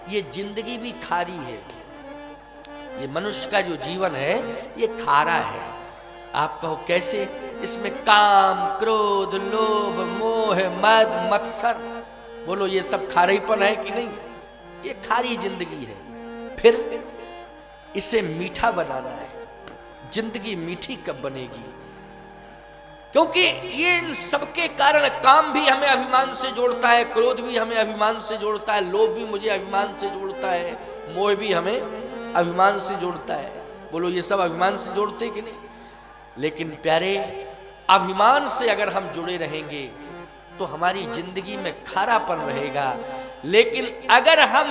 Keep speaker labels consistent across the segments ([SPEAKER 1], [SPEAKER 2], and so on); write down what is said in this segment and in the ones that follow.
[SPEAKER 1] ये जिंदगी भी खारी है। ये मनुष्य का जो जीवन है ये खारा है। आप कहो कैसे? इसमें काम, क्रोध, लोभ, मोह, मद, मत्सर, बोलो ये सब खारीपन है कि नहीं? ये खारी जिंदगी है। फिर इसे मीठा बनाना है। जिंदगी मीठी कब बनेगी? क्योंकि ये इन सबके कारण काम भी हमें अभिमान से जोड़ता है, क्रोध भी हमें अभिमान से जोड़ता है, लोभ भी मुझे अभिमान से जोड़ता है, मोह भी हमें अभिमान से जोड़ता है। बोलो ये सब अभिमान से जोड़ते कि नहीं? लेकिन प्यारे, अभिमान से अगर हम जुड़े रहेंगे तो हमारी जिंदगी में खारापन रहेगा। लेकिन अगर हम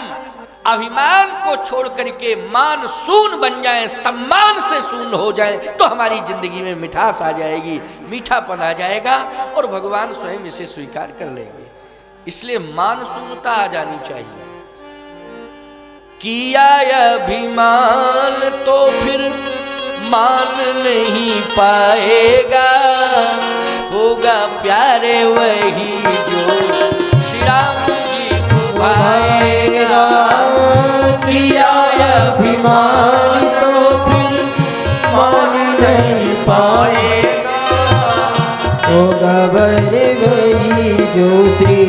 [SPEAKER 1] अभिमान को छोड़ करके मान शून्य बन जाएं, सम्मान से शून्य हो जाएं, तो हमारी जिंदगी में मिठास आ जाएगी, मीठापन आ जाएगा और भगवान स्वयं इसे स्वीकार कर लेंगे। इसलिए मान शून्यता आ जानी चाहिए। किया अभिमान तो फिर मान नहीं पाएगा, होगा प्यारे वही जो श्री राम जी को भाएगा।
[SPEAKER 2] किया अभिमान तो फिर मान नहीं पाएगा, होगा प्यारे वही जो श्री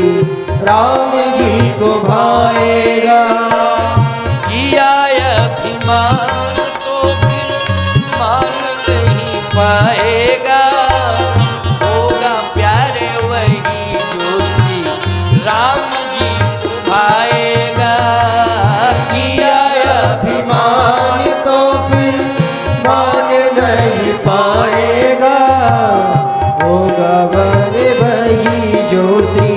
[SPEAKER 2] राम जी को भाएगा।
[SPEAKER 1] किया अभिमान तो फिर मान नहीं पाएगा, होगा प्यारे वही जो श्री राम जी को भाएगा।
[SPEAKER 2] किया अभिमान तो फिर मान नहीं पाएगा, होगा प्यारे वही जो श्री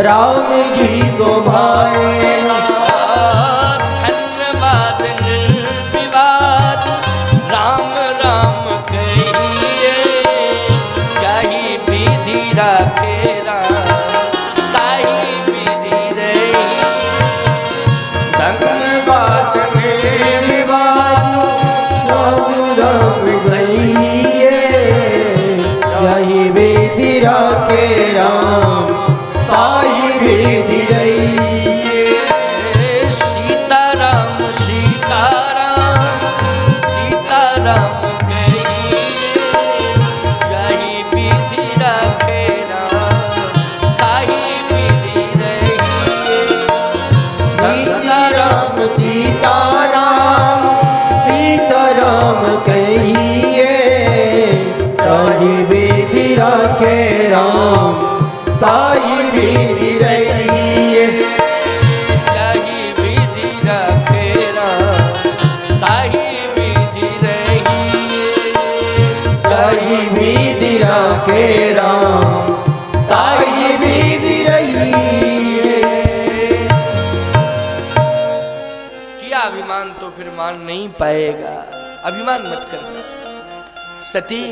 [SPEAKER 2] राम जी को भाएगा।
[SPEAKER 1] धन्यवाद निर्विवाद राम राम कहिए, चाही विधि राखे राम, ताही विधि रही।
[SPEAKER 2] धन्यवाद निर्विवाद राम राम कहिए, यही विधि राखे राम, ताही विधि रही।
[SPEAKER 1] सीताराम सीताराम सीताराम कहिए, चाही विधि राखे राम, ताही विधि रही।
[SPEAKER 2] सीताराम सीताराम सीताराम कहिए, ताही विधि राखे राम, ताही विधि रही।
[SPEAKER 1] चाही विधि राखे राम, ताही विधि रही।
[SPEAKER 2] ताही विधि राखे राम, ताही विधि रही।
[SPEAKER 1] किया अभिमान तो फिर मान नहीं पाएगा। अभिमान मत करना सती।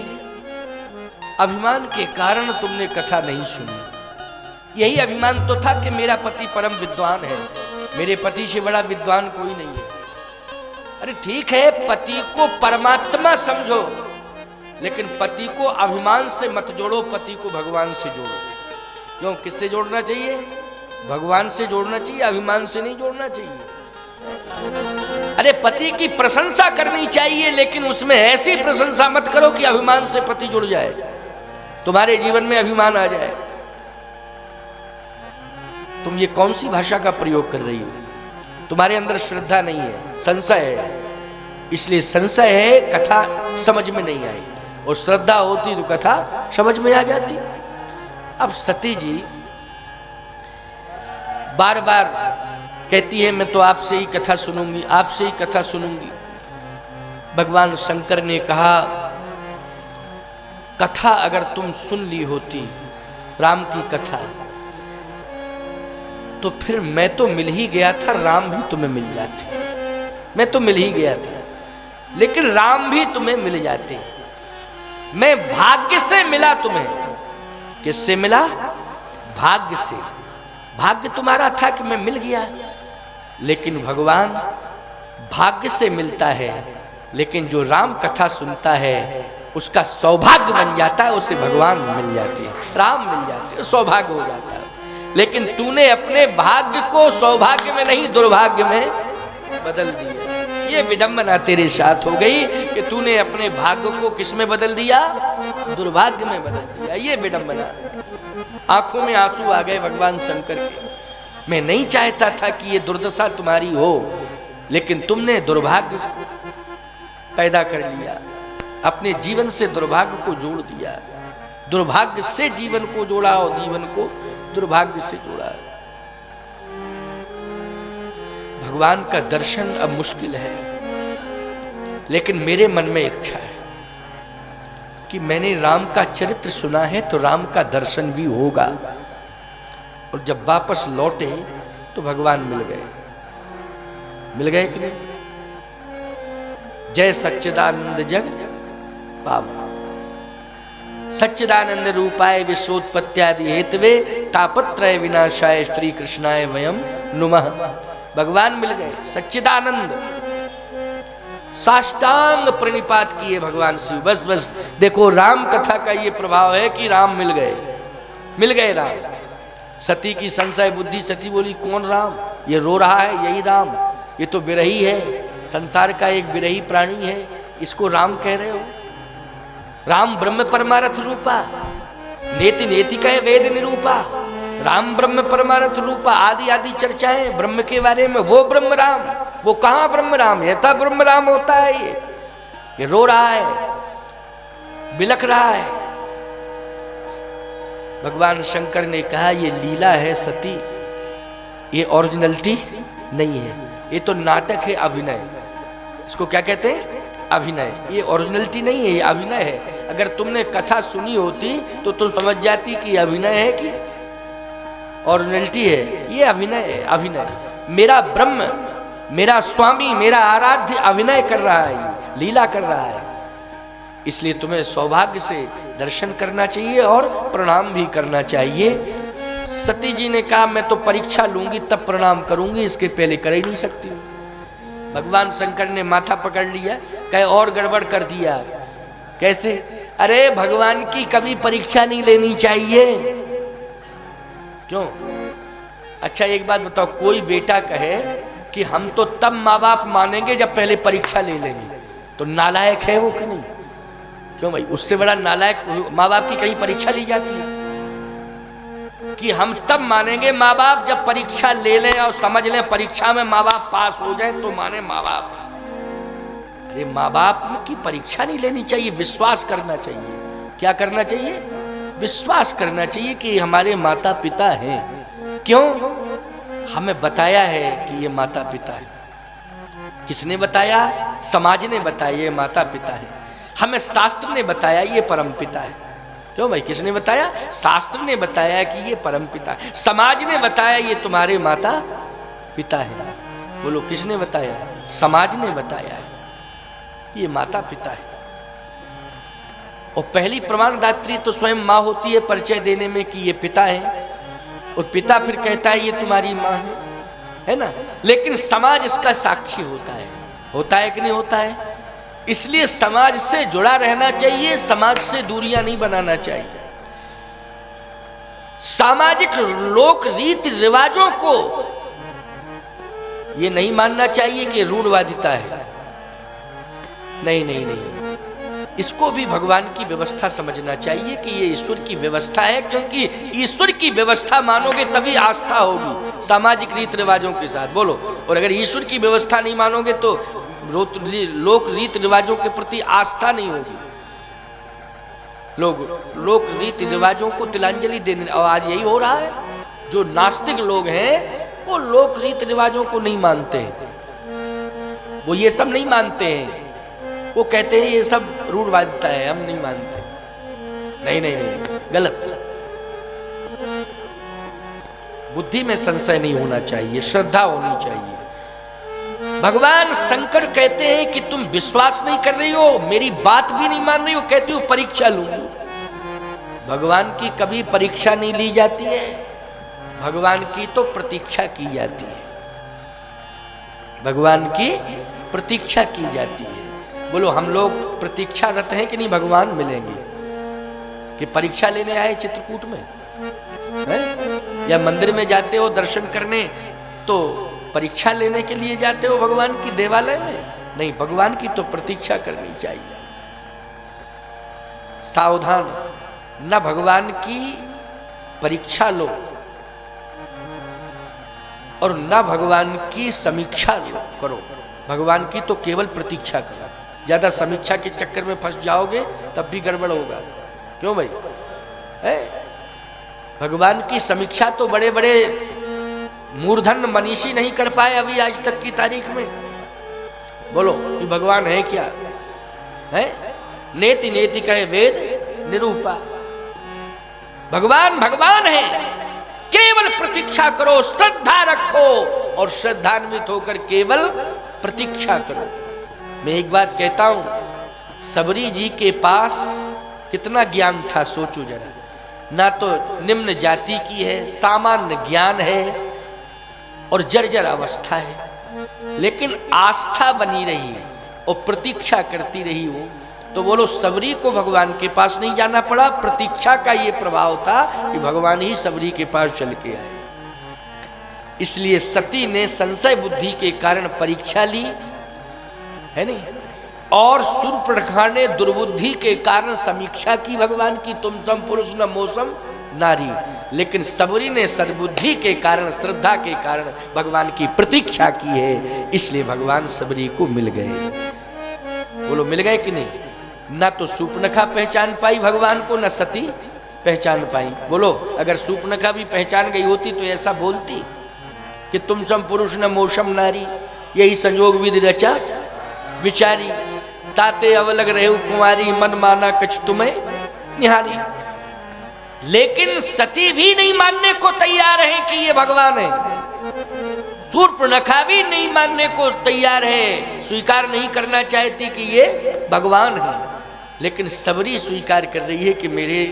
[SPEAKER 1] अभिमान के कारण तुमने कथा नहीं सुनी। यही अभिमान तो था कि मेरा पति परम विद्वान है, मेरे पति से बड़ा विद्वान कोई नहीं है। अरे ठीक है, पति को परमात्मा समझो, लेकिन पति को अभिमान से मत जोड़ो, पति को भगवान से जोड़ो। क्यों? किससे जोड़ना चाहिए? भगवान से जोड़ना चाहिए, अभिमान से नहीं जोड़ना चाहिए। अरे पति की प्रशंसा करनी चाहिए, लेकिन उसमें ऐसी प्रशंसा मत करो कि अभिमान से पति जुड़ जाए, तुम्हारे जीवन में अभिमान आ जाए। तुम ये कौन सी भाषा का प्रयोग कर रही हो? तुम्हारे अंदर श्रद्धा नहीं है, संशय है। इसलिए संशय है, कथा समझ में नहीं आई, और श्रद्धा होती तो कथा समझ में आ जाती। अब सती जी बार बार कहती है मैं तो आपसे ही कथा सुनूंगी, आपसे ही कथा सुनूंगी। भगवान शंकर ने कहा कथा अगर तुम सुन ली होती, राम की कथा, तो फिर मैं तो मिल ही गया था, राम भी तुम्हें मिल जाते। मैं तो मिल ही गया था, लेकिन राम भी तुम्हें मिल जाते। मैं भाग्य से मिला तुम्हें। किससे मिला? भाग्य से। भाग्य तुम्हारा था कि मैं मिल गया, लेकिन भगवान भाग्य से मिलता है, लेकिन जो राम कथा सुनता है उसका सौभाग्य बन जाता है, उसे भगवान मिल जाते हैं, राम मिल जाते हैं, सौभाग्य हो जाता है। लेकिन तूने अपने भाग्य को सौभाग्य में नहीं दुर्भाग्य में बदल दिया। ये विडंबना तेरे साथ हो गई कि तूने अपने भाग्य को किस में बदल दिया? दुर्भाग्य में बदल दिया। ये विडंबना। आंखों में आंसू आ गए भगवान शंकर के। मैं नहीं चाहता था कि ये दुर्दशा तुम्हारी हो, लेकिन तुमने दुर्भाग्य पैदा कर लिया, अपने जीवन से दुर्भाग्य को जोड़ दिया। दुर्भाग्य से जीवन को जोड़ा और जीवन को दुर्भाग्य से जोड़ा। भगवान का दर्शन अब मुश्किल है, लेकिन मेरे मन में इच्छा है कि मैंने राम का चरित्र सुना है तो राम का दर्शन भी होगा। और जब वापस लौटे तो भगवान मिल गए। मिल गए कि नहीं? जय सच्चिदानंद जग पावो, सच्चिदानंद रूपाय विश्वोत्पत्त्यादि हेतवे तापत्रय विनाशाय श्री कृष्णाय वयम नुमः। भगवान मिल गए, सच्चिदानंद। साष्टांग प्रणिपात किए भगवान शिव। बस बस देखो, राम कथा का ये प्रभाव है कि राम मिल गए। मिल गए राम। सती की संशय बुद्धि, सती बोली कौन राम? ये रो रहा है, यही राम। ये तो विरही है, संसार का एक विरही प्राणी है, इसको राम कह रहे हो? राम ब्रह्म परमारथ रूपा, नेति नेति कहे वेद निरूपा। राम ब्रह्म परमारथ रूपा, आदि आदि चर्चाएं ब्रह्म के बारे में। वो ब्रह्म राम, वो कहाँ ब्रह्म राम? ऐसा ब्रह्म राम होता है? ये रो रहा है, बिलख रहा है। भगवान शंकर ने कहा ये लीला है सती, ये ओरिजिनलिटी नहीं है, ये तो नाटक है, अभिनय। इसको क्या कहते हैं? अभिनय। ये ओरिजिनलिटी नहीं है, ये अभिनय है। अगर तुमने कथा सुनी होती तो तुम समझ जाती कि अभिनय है कि ओरिजिनलिटी है। ये अभिनय है, अभिनय। मेरा ब्रह्म, मेरा स्वामी, मेरा आराध्य अभिनय कर रहा है, लीला कर रहा है। इसलिए तुम्हें सौभाग्य से दर्शन करना चाहिए और प्रणाम भी करना चाहिए। सती जी ने कहा मैं तो परीक्षा लूंगी तब प्रणाम करूंगी, इसके पहले कर ही नहीं सकती। भगवान शंकर ने माथा पकड़ लिया, कहे और गड़बड़ कर दिया। कैसे? अरे भगवान की कभी परीक्षा नहीं लेनी चाहिए। क्यों? अच्छा एक बात बताओ, कोई बेटा कहे कि हम तो तब माँ बाप मानेंगे जब पहले परीक्षा ले लेंगे, तो नालायक है वो कि नहीं? क्यों भाई? उससे बड़ा नालायक माँ बाप की कहीं परीक्षा ली जाती है कि हम तब मानेंगे माँ बाप जब परीक्षा ले लें और समझ लें परीक्षा में माँ बाप पास हो जाए तो माने माँ बाप। अरे माँ बाप की परीक्षा नहीं लेनी चाहिए, विश्वास करना चाहिए। क्या करना चाहिए? विश्वास करना चाहिए कि हमारे माता पिता हैं। क्यों? हमें बताया है कि ये माता पिता है। किसने बताया? समाज ने बताया ये माता पिता है। हमें शास्त्र ने बताया ये परम पिता है। क्यों भाई? किसने बताया? शास्त्र ने बताया कि ये परम पिता है। समाज ने बताया ये तुम्हारे माता पिता है। बोलो किसने बताया? समाज ने बताया है ये माता पिता है। और पहली प्रमाणदात्री तो स्वयं माँ होती है परिचय देने में कि ये पिता है, और पिता फिर कहता है ये तुम्हारी माँ है ना। लेकिन समाज इसका साक्षी होता है कि नहीं होता है? इसलिए समाज से जुड़ा रहना चाहिए, समाज से दूरियां नहीं बनाना चाहिए। सामाजिक लोक रीति रिवाजों को ये नहीं मानना चाहिए कि रूढ़वादिता है। नहीं नहीं नहीं, इसको भी भगवान की व्यवस्था समझना चाहिए कि ये ईश्वर की व्यवस्था है, क्योंकि ईश्वर की व्यवस्था मानोगे तभी आस्था होगी सामाजिक रीति रिवाजों के साथ। बोलो, और अगर ईश्वर की व्यवस्था नहीं मानोगे तो लोक रीति रिवाजों के प्रति आस्था नहीं होगी। लोग लोक रीति रिवाजों को तिलांजलि देने, और आज यही हो रहा है। जो नास्तिक लोग हैं वो लोक रीति रिवाजों को नहीं मानते हैं, वो ये सब नहीं मानते हैं। वो कहते हैं ये सब रूढ़वादिता है, हम नहीं मानते। नहीं नहीं नहीं, गलत। बुद्धि में संशय नहीं होना चाहिए, श्रद्धा होनी चाहिए। भगवान शंकर कहते हैं कि तुम विश्वास नहीं कर रही हो, मेरी बात भी नहीं मान रही हो, कहती हो परीक्षा लूंगी। भगवान की कभी परीक्षा नहीं ली जाती है, भगवान की तो प्रतीक्षा की जाती है। भगवान की प्रतीक्षा की जाती है। बोलो, हम लोग प्रतीक्षारत हैं कि नहीं भगवान मिलेंगे? कि परीक्षा लेने आए चित्रकूट में है? या मंदिर में जाते हो दर्शन करने तो परीक्षा लेने के लिए जाते हो भगवान की देवालय में? नहीं, भगवान की तो प्रतीक्षा करनी चाहिए। सावधान, न भगवान की परीक्षा लो और न भगवान की समीक्षा करो। भगवान की तो केवल प्रतीक्षा करो। ज्यादा समीक्षा के चक्कर में फंस जाओगे तब भी गड़बड़ होगा। क्यों भाई? है भगवान की समीक्षा तो बड़े बड़े मूर्धन मनीषी नहीं कर पाए अभी आज तक की तारीख में। बोलो कि भगवान है क्या? है नेति नेति कहे वेद निरूपा। भगवान भगवान है, केवल प्रतीक्षा करो, श्रद्धा रखो और श्रद्धान्वित होकर केवल प्रतीक्षा करो। मैं एक बात कहता हूं, सबरी जी के पास कितना ज्ञान था सोचो जरा। ना तो निम्न जाति की है, सामान्य ज्ञान है और जर्जर अवस्था है, लेकिन आस्था बनी रही और प्रतीक्षा करती रही वो। तो बोलो सबरी को भगवान के पास नहीं जाना पड़ा, प्रतीक्षा का ये प्रभाव था कि भगवान ही सबरी के पास चल के आए। इसलिए सती ने संशय बुद्धि के कारण परीक्षा ली है नहीं, और शूर्पणखा ने दुर्बुद्धि के कारण समीक्षा की भगवान की, तुम सम पुरुष न मौसम नारी। लेकिन सबरी ने सद्बुद्धि के कारण, श्रद्धा के कारण भगवान की प्रतीक्षा की है, इसलिए भगवान सबरी को मिल गए। बोलो मिल गए कि नहीं? ना तो शूर्पणखा पहचान पाई भगवान को, न सती पहचान पाई। बोलो अगर शूर्पणखा भी पहचान गई होती तो ऐसा बोलती कि तुम सम पुरुष न मौसम नारी, यही संयोग विधि रचा विचारी, ताते अवलग रहे कुमारी, मन माना कछ तुम्हें निहारी। लेकिन सती भी नहीं मानने को तैयार है कि ये भगवान है, शूर्पणखा भी नहीं मानने को तैयार है, स्वीकार नहीं करना चाहती कि ये भगवान है। लेकिन सबरी स्वीकार कर रही है कि मेरे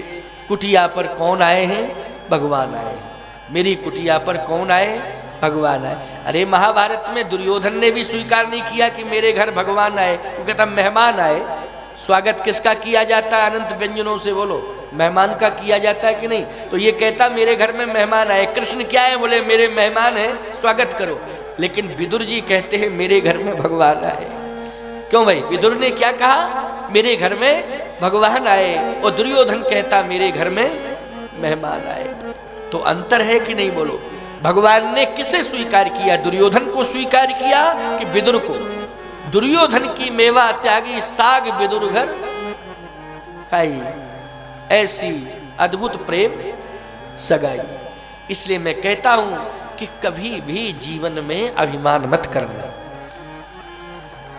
[SPEAKER 1] कुटिया पर कौन आए हैं? भगवान आए हैं। मेरी कुटिया पर कौन आए? भगवान आए। अरे महाभारत में दुर्योधन ने भी स्वीकार नहीं किया कि मेरे घर भगवान आए, वो कहता मेहमान आए। स्वागत किसका किया जाता है? अनंत व्यंजनों से। बोलो मेहमान का किया जाता है कि नहीं? तो ये कहता मेरे घर में मेहमान आए। कृष्ण क्या है? बोले मेरे मेहमान है, स्वागत करो। लेकिन विदुर जी कहते हैं मेरे घर में भगवान आए। क्यों भाई? विदुर ने क्या कहा? मेरे घर में भगवान आए, और दुर्योधन कहता मेरे घर में मेहमान आए। तो अंतर है कि नहीं? बोलो भगवान ने किसे स्वीकार किया? दुर्योधन को स्वीकार किया कि विदुर को? दुर्योधन की मेवा त्यागी, साग विदुर घर खाई, ऐसी अद्भुत प्रेम सगाई। इसलिए मैं कहता हूं कि कभी भी जीवन में अभिमान मत करना,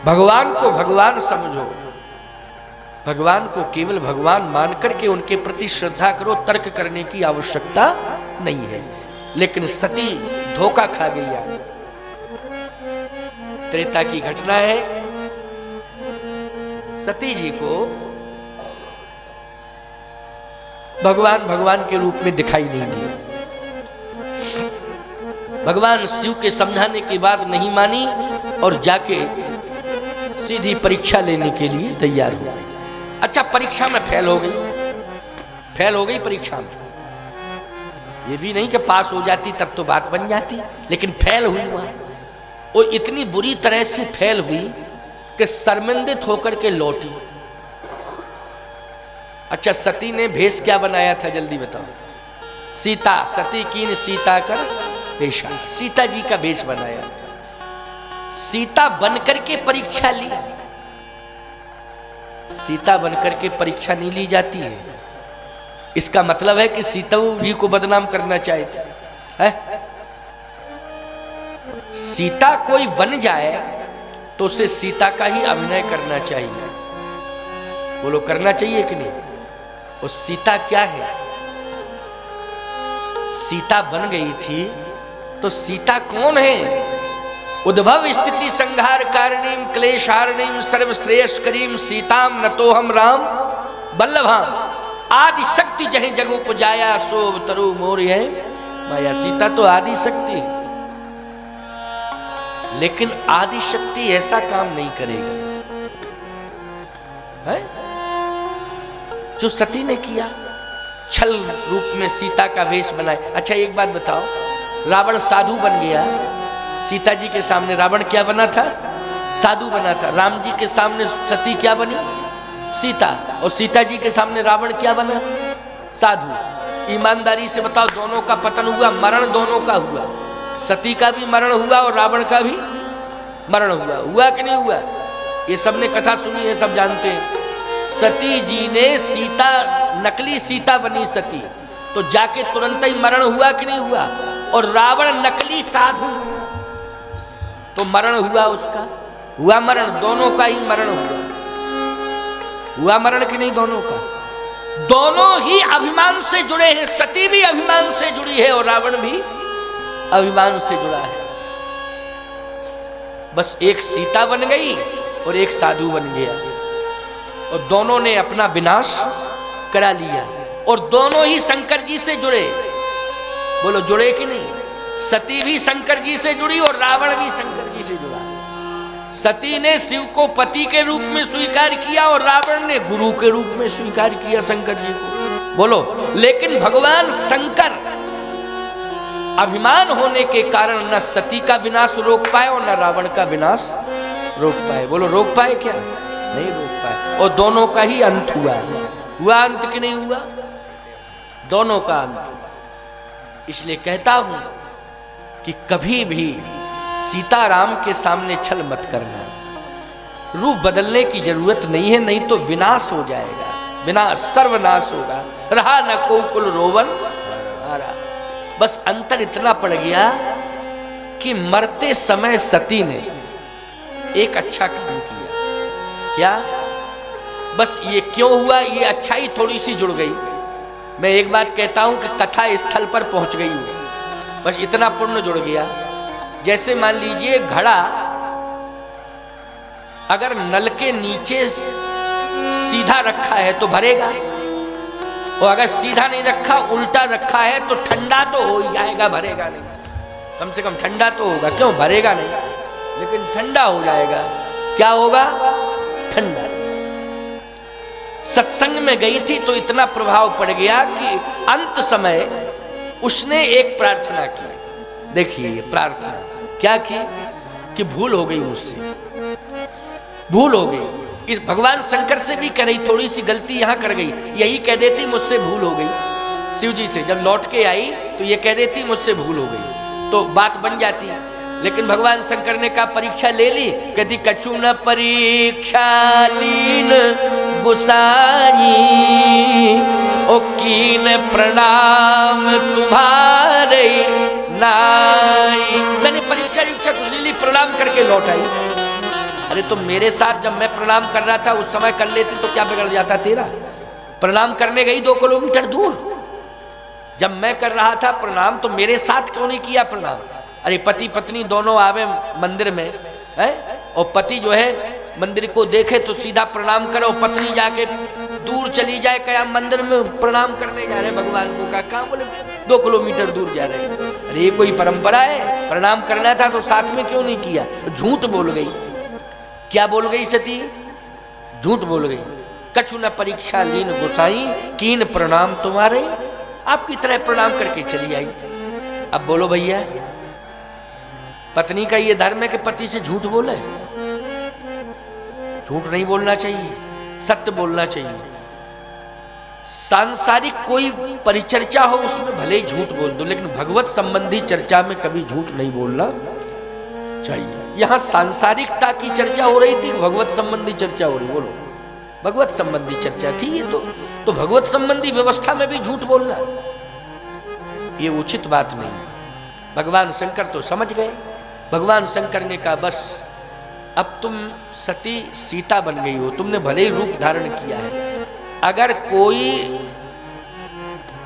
[SPEAKER 1] भगवान को भगवान समझो, भगवान को केवल भगवान मान करके उनके प्रति श्रद्धा करो, तर्क करने की आवश्यकता नहीं है। लेकिन सती धोखा खा गई। यार त्रेता की घटना है, सती जी को भगवान भगवान के रूप में दिखाई नहीं दिया। भगवान शिव के समझाने के बाद नहीं मानी और जाके सीधी परीक्षा लेने के लिए तैयार हो गई। अच्छा परीक्षा में फेल हो गई, फेल हो गई परीक्षा में। ये भी नहीं कि पास हो जाती तब तो बात बन जाती, लेकिन फेल हुई वहां, और इतनी बुरी तरह से फेल हुई कि शर्मिंदित होकर के लौटी। अच्छा सती ने भेष क्या बनाया था जल्दी बताओ? सीता, सती कीन सीता कर पेशा, सीता जी का भेष बनाया। सीता बनकर के परीक्षा ली। सीता बनकर के परीक्षा नहीं ली जाती है। इसका मतलब है कि सीता जी को बदनाम करना चाहते हैं। सीता कोई बन जाए तो उसे सीता का ही अभिनय करना चाहिए। बोलो करना चाहिए कि नहीं? और सीता क्या है? सीता बन गई थी तो सीता कौन है? उद्भव स्थिति संहार कारणीम क्लेशारणीम सर्वश्रेयस्करीम सीताम नतोहम राम बल्लभाम आदि शक्ति जहीं जग उपजाया सोभ तरु मोर है माया। सीता तो आदि शक्ति, लेकिन आदि शक्ति ऐसा काम नहीं करेगी है जो सती ने किया। छल रूप में सीता का वेश बनाए। अच्छा एक बात बताओ, रावण साधु बन गया सीता जी के सामने, रावण क्या बना था? साधु बना था। राम जी के सामने सती क्या बनी? सीता। और सीता जी के सामने रावण क्या बना? साधु। ईमानदारी से बताओ, दोनों का पतन हुआ, मरण दोनों का हुआ। सती का भी मरण हुआ और रावण का भी मरण हुआ कि नहीं हुआ? ये सबने कथा सुनी है, सब जानते हैं। सती जी ने सीता, नकली सीता बनी सती, तो जाके तुरंत ही मरण हुआ कि नहीं हुआ? और रावण नकली साधु, तो मरण हुआ उसका, हुआ मरण, दोनों का ही मरण हुआ मरण कि नहीं? दोनों का। दोनों ही अभिमान से जुड़े हैं, सती भी अभिमान से जुड़ी है और रावण भी अभिमान से जुड़ा है। बस एक सीता बन गई और एक साधु बन गया, और दोनों ने अपना विनाश करा लिया, और दोनों ही शंकर जी से जुड़े। बोलो जुड़े कि नहीं? सती भी शंकर जी से जुड़ी और रावण भी शंकर जी से जुड़ा। सती ने शिव को पति के रूप में स्वीकार किया और रावण ने गुरु के रूप में स्वीकार किया शंकर जी को। बोलो, लेकिन भगवान शंकर अभिमान होने के कारण न सती का विनाश रोक पाए और न रावण का विनाश रोक पाए। बोलो रोक पाए क्या? नहीं रोक पाए। और दोनों का ही अंत हुआ अंत कि नहीं हुआ? दोनों का अंत। इसलिए कहता हूं कि कभी भी सीताराम के सामने छल मत करना। रूप बदलने की जरूरत नहीं है, नहीं तो विनाश हो जाएगा, विनाश, सर्वनाश होगा। रहा न को कुल रोवन हारा। बस अंतर इतना पड़ गया कि मरते समय सती ने एक अच्छा काम किया। क्या? बस ये क्यों हुआ? ये अच्छाई थोड़ी सी जुड़ गई। मैं एक बात कहता हूं कि कथा स्थल पर पहुंच गई हूं, बस इतना पुण्य जुड़ गया। जैसे मान लीजिए घड़ा अगर नल के नीचे सीधा रखा है तो भरेगा, और अगर सीधा नहीं रखा, उल्टा रखा है तो ठंडा तो हो ही जाएगा, भरेगा नहीं। कम से कम ठंडा तो होगा, क्यों? भरेगा नहीं, लेकिन ठंडा हो जाएगा। क्या होगा? ठंडा। सत्संग में गई थी तो इतना प्रभाव पड़ गया कि अंत समय उसने एक प्रार्थना की। देखिए प्रार्थना क्या की कि भूल हो गई मुझसे, भूल हो गई। इस भगवान शंकर से भी कह रही, थोड़ी सी गलती यहां कर गई, यही कह देती मुझसे भूल हो गई। शिव जी से जब लौट के आई तो ये कह देती मुझसे भूल हो गई, तो बात बन जाती। लेकिन भगवान शंकर ने कहा परीक्षा ले ली, कहती कछु न परीक्षा लीन गुसाई, ओ कीन प्रणाम तुम्हारे नाई। मैंने परीक्षा कुछ नहीं ली, प्रणाम करके लौट आई। अरे तो मेरे साथ जब मैं प्रणाम कर रहा था उस समय कर लेती तो क्या बिगड़ जाता तेरा? प्रणाम करने गई 2 किलोमीटर दूर, जब मैं कर रहा था प्रणाम तो मेरे साथ क्यों नहीं किया प्रणाम? अरे पति पत्नी दोनों आवे मंदिर में है, और पति जो है मंदिर को देखे तो सीधा प्रणाम करे, और पत्नी जाके दूर चली जाए, क्या मंदिर में प्रणाम करने जा रहे भगवान को? कहा बोले 2 किलोमीटर दूर जा रहे। अरे ये कोई परंपरा है? प्रणाम करना था तो साथ में क्यों नहीं किया? झूठ बोल गई। क्या बोल गई सती? झूठ बोल गई। कछु न परीक्षा लीन गुसाई, कीन प्रणाम तुम्हारे। आपकी तरह प्रणाम करके चली आई। अब बोलो भैया, पत्नी का ये धर्म है कि पति से झूठ बोले? झूठ नहीं बोलना चाहिए, सत्य बोलना चाहिए। सांसारिक कोई परिचर्चा हो उसमें भले ही झूठ बोल दो, लेकिन भगवत संबंधी चर्चा में कभी झूठ नहीं बोलना चाहिए। यहां सांसारिकता की चर्चा हो रही थी, भगवत संबंधी चर्चा हो रही? बोलो, भगवत संबंधी चर्चा थी ये तो भगवत संबंधी व्यवस्था में भी झूठ बोलना ये उचित बात नहीं। भगवान शंकर तो समझ गए। भगवान शंकर ने कहा बस अब तुम सती सीता बन गई हो, तुमने भले ही रूप धारण किया है। अगर कोई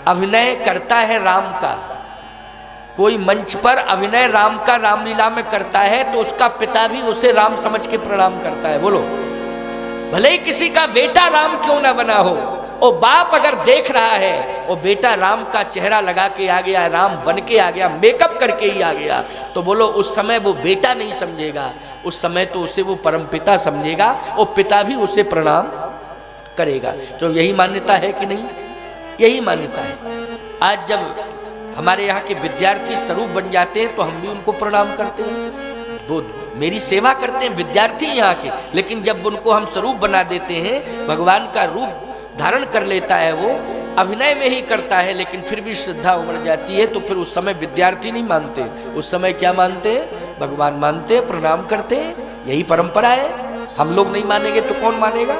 [SPEAKER 1] अभिनय करता है राम का, कोई मंच पर अभिनय राम का रामलीला में करता है तो उसका पिता भी उसे राम समझ के प्रणाम करता है। बोलो, भले ही किसी का बेटा राम क्यों ना बना हो, और बाप अगर देख रहा है और बेटा राम का चेहरा लगा के आ गया, राम बन के आ गया, मेकअप करके ही आ गया, तो बोलो उस समय वो बेटा नहीं समझेगा, उस समय तो उसे वो परमपिता समझेगा, और पिता भी उसे प्रणाम करेगा। तो यही मान्यता है कि नहीं? यही मान्यता है। आज जब हमारे यहाँ के विद्यार्थी स्वरूप बन जाते हैं तो हम भी उनको प्रणाम करते हैं, वो मेरी सेवा करते हैं, विद्यार्थी यहाँ के। लेकिन जब उनको हम स्वरूप बना देते हैं, भगवान का रूप धारण कर लेता है, वो अभिनय में ही करता है, लेकिन फिर भी श्रद्धा उमड़ जाती है, तो फिर उस समय विद्यार्थी नहीं मानते, उस समय क्या मानते हैं? भगवान मानते हैं, प्रणाम करते हैं। यही परंपरा है। हम लोग नहीं मानेंगे तो कौन मानेगा?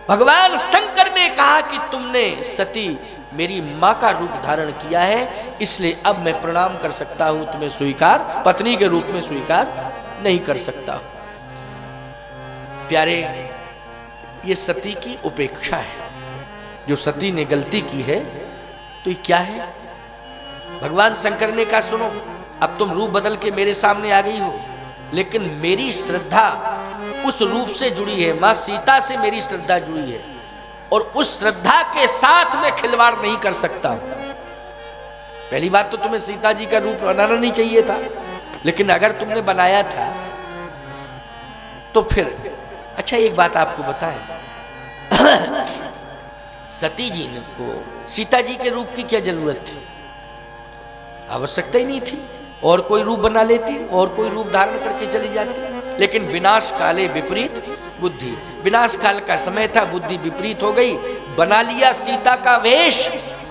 [SPEAKER 1] भगवान शंकर ने कहा कि तुमने सती मेरी माँ का रूप धारण किया है, इसलिए अब मैं प्रणाम कर सकता हूं, तुम्हें स्वीकार पत्नी के रूप में स्वीकार नहीं कर सकता। प्यारे, ये सती की उपेक्षा है। जो सती ने गलती की है तो ये क्या है? भगवान शंकर ने कहा सुनो, अब तुम रूप बदल के मेरे सामने आ गई हो, लेकिन मेरी श्रद्धा उस रूप से जुड़ी है, मां सीता से मेरी श्रद्धा जुड़ी है, और उस श्रद्धा के साथ मैं खिलवाड़ नहीं कर सकता हूं। पहली बात तो तुम्हें सीता जी का रूप बनाना नहीं चाहिए था, लेकिन अगर तुमने बनाया था तो फिर अच्छा एक बात आपको बताएं सती जी को सीता जी के रूप की क्या जरूरत थी? आवश्यकता ही नहीं थी। और कोई रूप बना लेती, और कोई रूप धारण करके चली जाती। लेकिन विनाश काले विपरीत बुद्धि, विनाश काल का समय था, बुद्धि विपरीत हो गई, बना लिया सीता का वेश,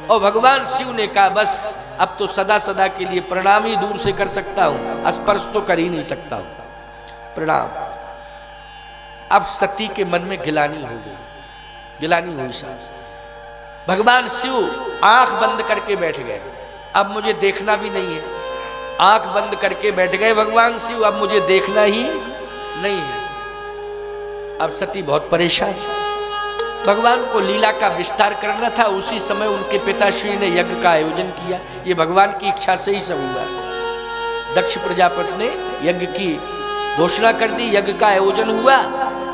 [SPEAKER 1] और भगवान शिव ने कहा बस अब तो सदा सदा के लिए प्रणाम ही दूर से कर सकता हूं, स्पर्श तो कर ही नहीं सकता हूं, प्रणाम। अब सती के मन में गिलानी हो गई, गिलानी हुई साहब। भगवान शिव आंख बंद करके बैठ गए, अब मुझे देखना भी नहीं है। आंख बंद करके बैठ गए भगवान शिव, अब मुझे देखना ही नहीं है। अब सती बहुत परेशान, भगवान को लीला का विस्तार करना था। उसी समय उनके पिताश्री ने यज्ञ का आयोजन किया। ये भगवान की इच्छा से ही सब हुआ। दक्ष प्रजापति ने यज्ञ की घोषणा कर दी, यज्ञ का आयोजन हुआ,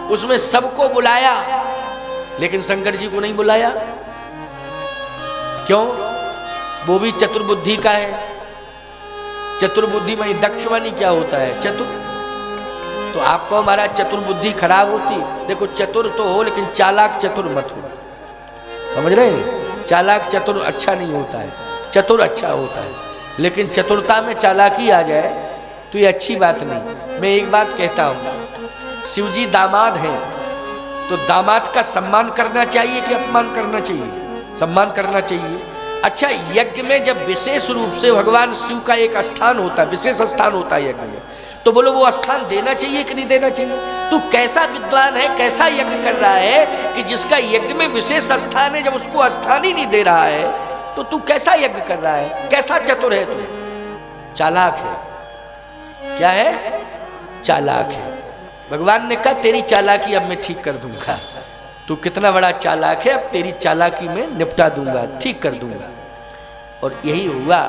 [SPEAKER 1] उसमें सबको बुलाया, लेकिन शंकर जी को नहीं बुलाया। क्यों? वो भी चतुर्बुद्धि का है। चतुर्बुद्धि में दक्ष मानी क्या होता है? चतुर। तो आपको हमारा चतुर्बुद्धि खराब होती? देखो, चतुर तो हो लेकिन चालाक चतुर मत हो। समझ रहे हैं? चालाक चतुर अच्छा नहीं होता है, चतुर अच्छा होता है। लेकिन चतुरता में चालाकी आ जाए तो ये अच्छी बात नहीं। मैं एक बात कहता हूँ, शिवजी दामाद हैं तो दामाद का सम्मान करना चाहिए कि अपमान करना चाहिए? सम्मान करना चाहिए। अच्छा, यज्ञ में जब विशेष रूप से भगवान शिव का एक स्थान होता है, विशेष स्थान होता है यज्ञ में, तो बोलो वो स्थान देना चाहिए कि नहीं देना चाहिए? तू कैसा विद्वान है, कैसा यज्ञ कर रहा है कि जिसका यज्ञ में विशेष स्थान है, जब उसको स्थान ही नहीं दे रहा है तो तू कैसा यज्ञ कर रहा है? कैसा चतुर है तू? चालाक है। क्या है? चालाक है। भगवान ने कहा तेरी चालाकी अब मैं ठीक कर दूंगा। तू कितना बड़ा चालाक है, अब तेरी चालाकी में निपटा दूंगा, ठीक कर दूंगा। और यही हुआ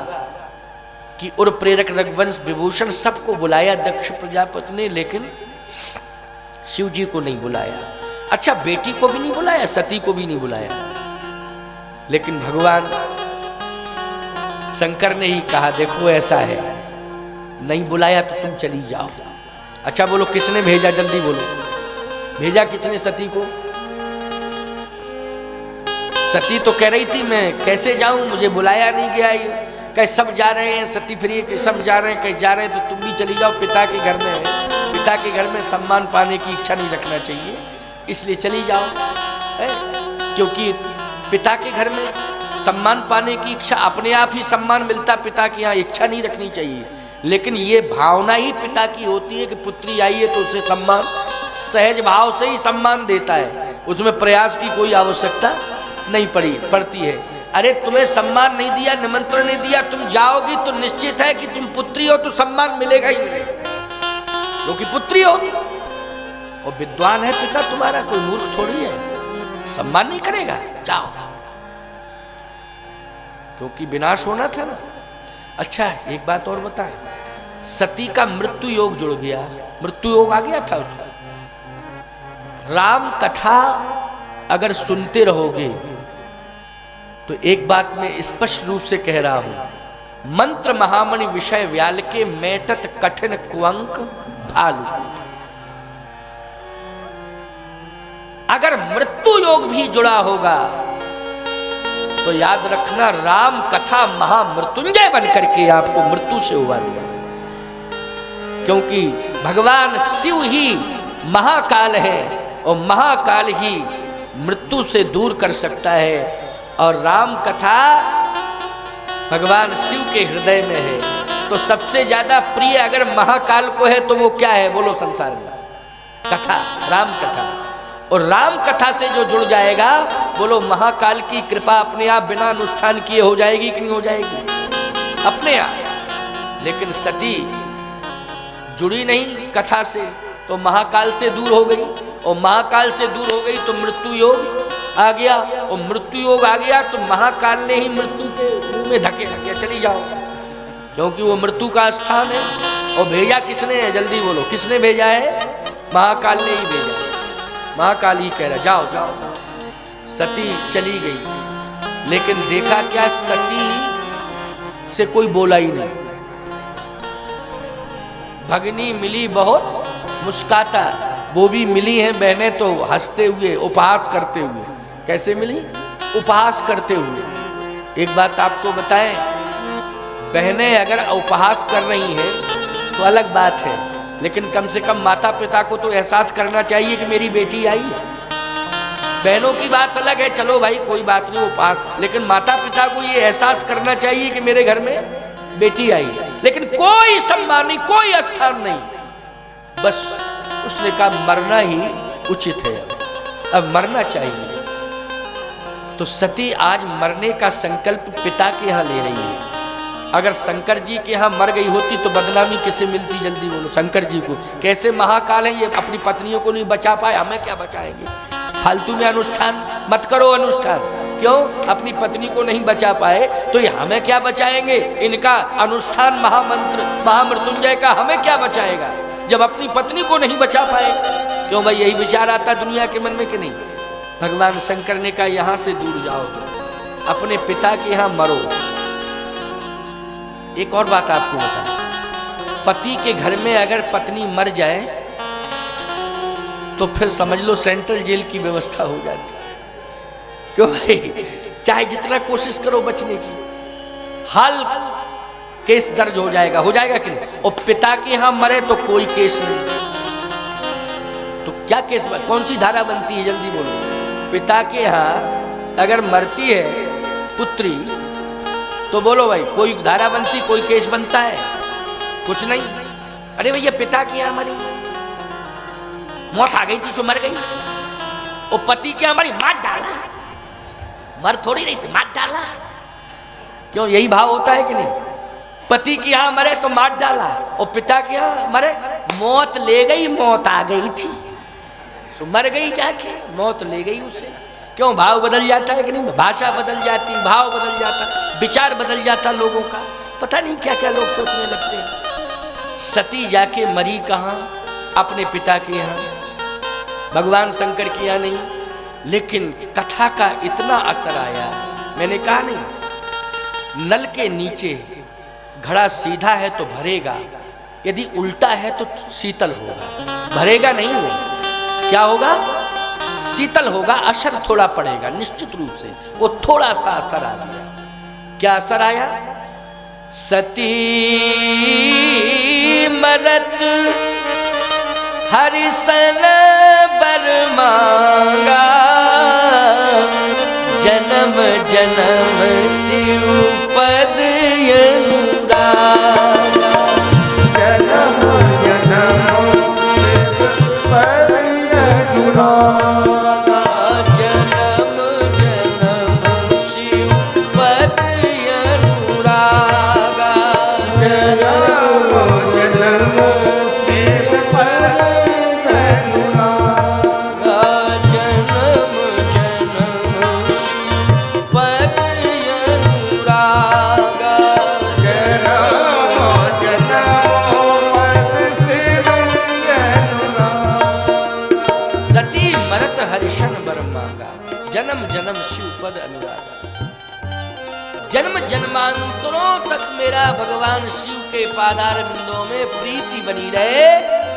[SPEAKER 1] कि उर प्रेरक रघुवंश विभूषण सबको बुलाया दक्ष प्रजापति ने, लेकिन शिव जी को नहीं बुलाया। अच्छा, बेटी को भी नहीं बुलाया, सती को भी नहीं बुलाया। लेकिन भगवान शंकर ने ही कहा देखो ऐसा है, नहीं बुलाया तो तुम चली जाओ। अच्छा बोलो, किसने भेजा? जल्दी बोलो, भेजा किसने सती को? सती तो कह रही थी मैं कैसे जाऊं, मुझे बुलाया नहीं गया। कहे सब जा रहे हैं, सती फ्री सब जा रहे हैं, कहीं जा रहे हैं तो तुम भी चली जाओ, पिता के घर में है। पिता के घर में सम्मान पाने की इच्छा नहीं रखना चाहिए, इसलिए चली जाओ है? क्योंकि पिता के घर में सम्मान पाने की इच्छा, अपने आप ही सम्मान मिलता, पिता की यहाँ इच्छा नहीं रखनी चाहिए। लेकिन ये भावना ही पिता की होती है कि पुत्री आई है तो उसे सम्मान सहज भाव से ही सम्मान देता है, उसमें प्रयास की कोई आवश्यकता नहीं पड़ती है। अरे तुम्हें सम्मान नहीं दिया, निमंत्रण नहीं दिया, तुम जाओगी तो निश्चित है कि तुम पुत्री हो तो सम्मान मिलेगा ही मिलेगा, क्योंकि पुत्री हो। और विद्वान है पिता तुम्हारा, कोई मूर्ख थोड़ी है, सम्मान नहीं करेगा, जाओ, क्योंकि विनाश होना था ना। अच्छा एक बात और बताएं, सती का मृत्यु योग जुड़ गया, मृत्यु योग आ गया था उसका। राम कथा अगर सुनते रहोगे तो एक बात मैं स्पष्ट रूप से कह रहा हूं, मंत्र महामणि विषय व्याल के मेटत कठिन कुअंक भालू। अगर मृत्यु योग भी जुड़ा होगा तो याद रखना, राम कथा महामृत्युंजय बन करके आपको मृत्यु से उबारेगा। क्योंकि भगवान शिव ही महाकाल है और महाकाल ही मृत्यु से दूर कर सकता है। और राम कथा भगवान शिव के हृदय में है, तो सबसे ज्यादा प्रिय अगर महाकाल को है तो वो क्या है बोलो संसार में? कथा, राम कथा। और राम कथा से जो जुड़ जाएगा, बोलो महाकाल की कृपा अपने आप बिना अनुष्ठान किए हो जाएगी कि नहीं हो जाएगी? अपने आप। लेकिन सती जुड़ी नहीं कथा से, तो महाकाल से दूर हो गई, और महाकाल से दूर हो गई तो मृत्यु योग आ गया, और मृत्यु योग आ गया तो महाकाल ने ही मृत्यु के मुंह में धकेल दिया, चली जाओ, क्योंकि वो मृत्यु का स्थान है। और भेजा किसने है? जल्दी बोलो, किसने भेजा है? महाकाल ने ही भेजा है। महाकाल ही कह रहा जाओ जाओ। सती चली गई, लेकिन देखा क्या, सती से कोई बोला ही नहीं। भगनी मिली बहुत मुस्काता, वो भी मिली हैं बहनें तो हंसते हुए, उपहास करते हुए। कैसे मिली? उपहास करते हुए। एक बात आपको बताएं, बहनें अगर उपहास कर रही हैं तो अलग बात है, लेकिन कम से कम माता पिता को तो एहसास करना चाहिए कि मेरी बेटी आई है। बहनों की बात अलग है, चलो भाई कोई बात नहीं उपहास, लेकिन माता पिता को ये एहसास करना चाहिए कि मेरे घर में बेटी आई है। लेकिन कोई सम्मान नहीं, कोई स्थान नहीं, बस उसने कहा मरना ही उचित है, अब मरना चाहिए। तो सती आज मरने का संकल्प पिता के यहाँ ले रही है। अगर शंकर जी के यहाँ मर गई होती तो बदनामी किसे मिलती? जल्दी बोलो। शंकर जी को। कैसे महाकाल है ये, अपनी पत्नियों को नहीं बचा पाए, हमें क्या बचाएंगे? फालतू में अनुष्ठान मत करो। अनुष्ठान क्यों? अपनी पत्नी को नहीं बचा पाए तो ये हमें क्या बचाएंगे? इनका अनुष्ठान महामंत्र महामृत्युंजय का हमें क्या बचाएगा जब अपनी पत्नी को नहीं बचा पाए? क्यों भाई? यही विचार आता दुनिया के मन में कि नहीं? भगवान शंकर ने कहा यहाँ से दूर जाओ, तो अपने पिता के यहाँ मरो। एक और बात आपको बता, पति के घर में अगर पत्नी मर जाए तो फिर समझ लो सेंट्रल जेल की व्यवस्था हो जाती। क्यों भाई? चाहे जितना कोशिश करो बचने की, हाल केस दर्ज हो जाएगा कि नहीं? और पिता के यहां मरे तो कोई केस नहीं, तो क्या केस, कौन सी धारा बनती है? जल्दी बोलो। पिता के यहां अगर मरती है पुत्री तो बोलो भाई कोई धारा बनती, कोई केस बनता है? कुछ नहीं। अरे भैया पिता के यहां मरी, मौत आ गई थी सो मर गई, और पति के यहां मरी, मार डाला, मर थोड़ी नहीं थी, मार डाला। क्यों? यही भाव होता है कि नहीं? पति के यहां मरे तो मार डाला, और पिता के यहां मरे मौत ले गई, मौत आ गई थी तो मर गई जाके, मौत ले गई उसे। क्यों? भाव बदल जाता है कि नहीं? भाषा बदल जाती, भाव बदल जाता, विचार बदल जाता लोगों का, पता नहीं क्या क्या लोग सोचने लगते हैं। सती जाके मरी कहाँ? अपने पिता के यहाँ, भगवान शंकर के यहाँ नहीं। लेकिन कथा का इतना असर आया, मैंने कहा नहीं, नल के नीचे घड़ा सीधा है तो भरेगा, यदि उल्टा है तो शीतल होगा, भरेगा नहीं, वो क्या होगा? शीतल होगा, असर थोड़ा पड़ेगा निश्चित रूप से। वो थोड़ा सा असर आ गया। क्या असर आया? सती मरत हरिसन बर मांगा, जन्म जन्म शिव पद अनुरागा,
[SPEAKER 2] जन्म जन्म शिव पद अनुरागा,
[SPEAKER 1] जन्म जन्म शिव पद अनुरागा,
[SPEAKER 2] जन्म जन्म शिव पद अनुरागा,
[SPEAKER 1] जन्म जन्म शिव पद अनुरागा,
[SPEAKER 2] जन्म जन्म पद शिव अनुरागा।
[SPEAKER 1] सती मरत हरिशन बर मांगा, जन्म जन्म शिव पद अनुरागा। जन्म जन्मांतरों तक मेरा भगवान शिव के पादार बिंदों में प्रीति बनी रहे।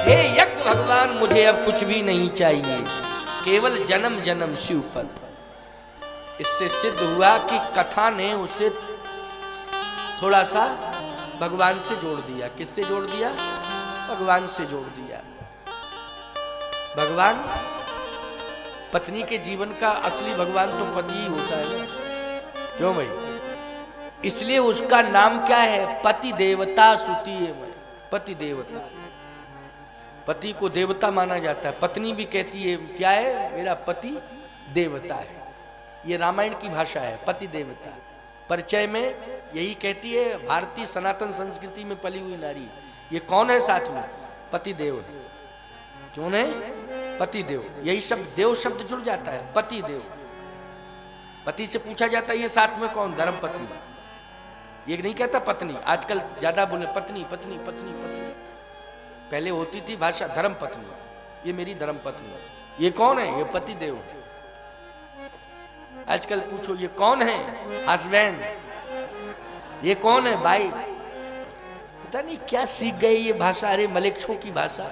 [SPEAKER 1] हे यज्ञ भगवान, मुझे अब कुछ भी नहीं चाहिए, केवल जन्म जन्म शिव पद। इससे सिद्ध हुआ कि कथा ने उसे थोड़ा सा भगवान से जोड़ दिया। किससे जोड़ दिया? भगवान से जोड़ दिया। भगवान, पत्नी के जीवन का असली भगवान तो पति ही होता है ना, क्यों भाई? इसलिए उसका नाम क्या है? पति देवता सुतीय। पति देवता, पति को देवता माना जाता है। पत्नी भी कहती है क्या है? मेरा पति देवता है। ये रामायण की भाषा है, पति देवता। परिचय में यही कहती है भारतीय सनातन संस्कृति में पली हुई नारी। ये कौन है साथ में? पति देव है। क्यों नहीं? पति देव, यही शब्द, देव शब्द जुड़ जाता है, पति देव। पति से पूछा जाता है ये साथ में कौन? धर्म पत्नी। ये नहीं कहता पत्नी, आजकल ज्यादा बोले पत्नी पत्नी पत्नी पत्नी। पहले होती थी भाषा धर्म पत्नी, ये मेरी धर्म पत्नी। ये कौन है? ये पति देव है। आजकल पूछो ये कौन है? हस्बैंड। ये कौन है? भाई। पता नहीं क्या सीख गए ये भाषा। अरे मलेच्छों की भाषा।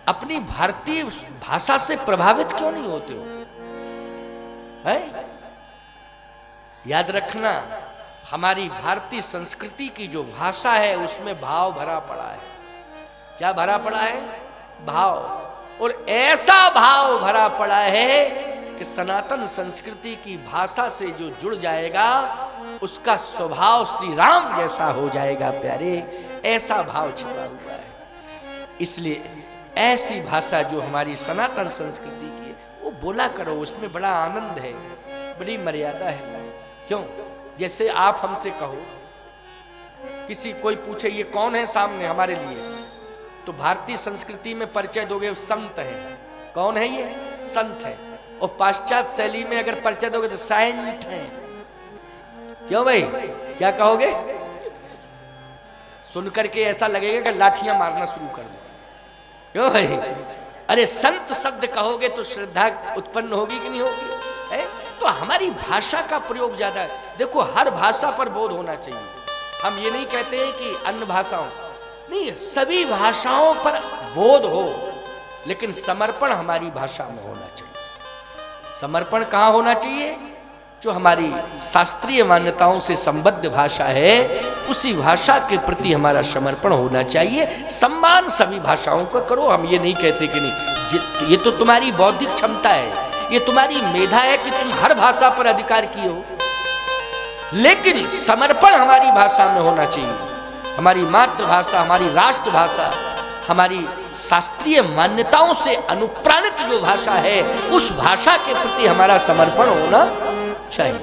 [SPEAKER 1] अपनी भारतीय भाषा से प्रभावित क्यों नहीं होते हो? है? याद रखना, हमारी भारतीय संस्कृति की जो भाषा है उसमें भाव भरा पड़ा है। क्या भरा पड़ा है? भाव। और ऐसा भाव भरा पड़ा है कि सनातन संस्कृति की भाषा से जो जुड़ जाएगा उसका स्वभाव श्री राम जैसा हो जाएगा प्यारे। ऐसा भाव छिपा हुआ है। इसलिए ऐसी भाषा जो हमारी सनातन संस्कृति की है वो बोला करो, उसमें बड़ा आनंद है, बड़ी मर्यादा है। क्यों? जैसे आप हमसे कहो, किसी कोई पूछे ये कौन है सामने हमारे लिए, तो भारतीय संस्कृति में परिचय दोगे संत है। कौन है ये? संत है। और पाश्चात्य शैली में अगर परिचय दोगे तो सेंट है। क्यों भाई? क्या कहोगे? सुनकर के ऐसा लगेगा कि लाठियां मारना शुरू कर दो। क्यों भाई? अरे संत शब्द कहोगे तो श्रद्धा उत्पन्न होगी कि नहीं होगी? है? तो हमारी भाषा का प्रयोग ज्यादा है। देखो, हर भाषा पर बोध होना चाहिए। हम ये नहीं कहते हैं कि अन्य भाषाओं, नहीं, सभी भाषाओं पर बोध हो, लेकिन समर्पण हमारी भाषा में होना चाहिए। समर्पण कहाँ होना चाहिए? जो हमारी शास्त्रीय मान्यताओं से संबद्ध भाषा है उसी भाषा के प्रति हमारा समर्पण होना चाहिए। सम्मान सभी भाषाओं का करो। हम ये नहीं कहते कि नहीं, ये तो तुम्हारी बौद्धिक क्षमता है, ये तुम्हारी मेधा है कि तुम हर भाषा पर अधिकार किए हो, लेकिन समर्पण हमारी भाषा में होना चाहिए। हमारी मातृभाषा, हमारी राष्ट्रभाषा, हमारी शास्त्रीय मान्यताओं से अनुप्राणित जो भाषा है उस भाषा के प्रति हमारा समर्पण होना चाहिए।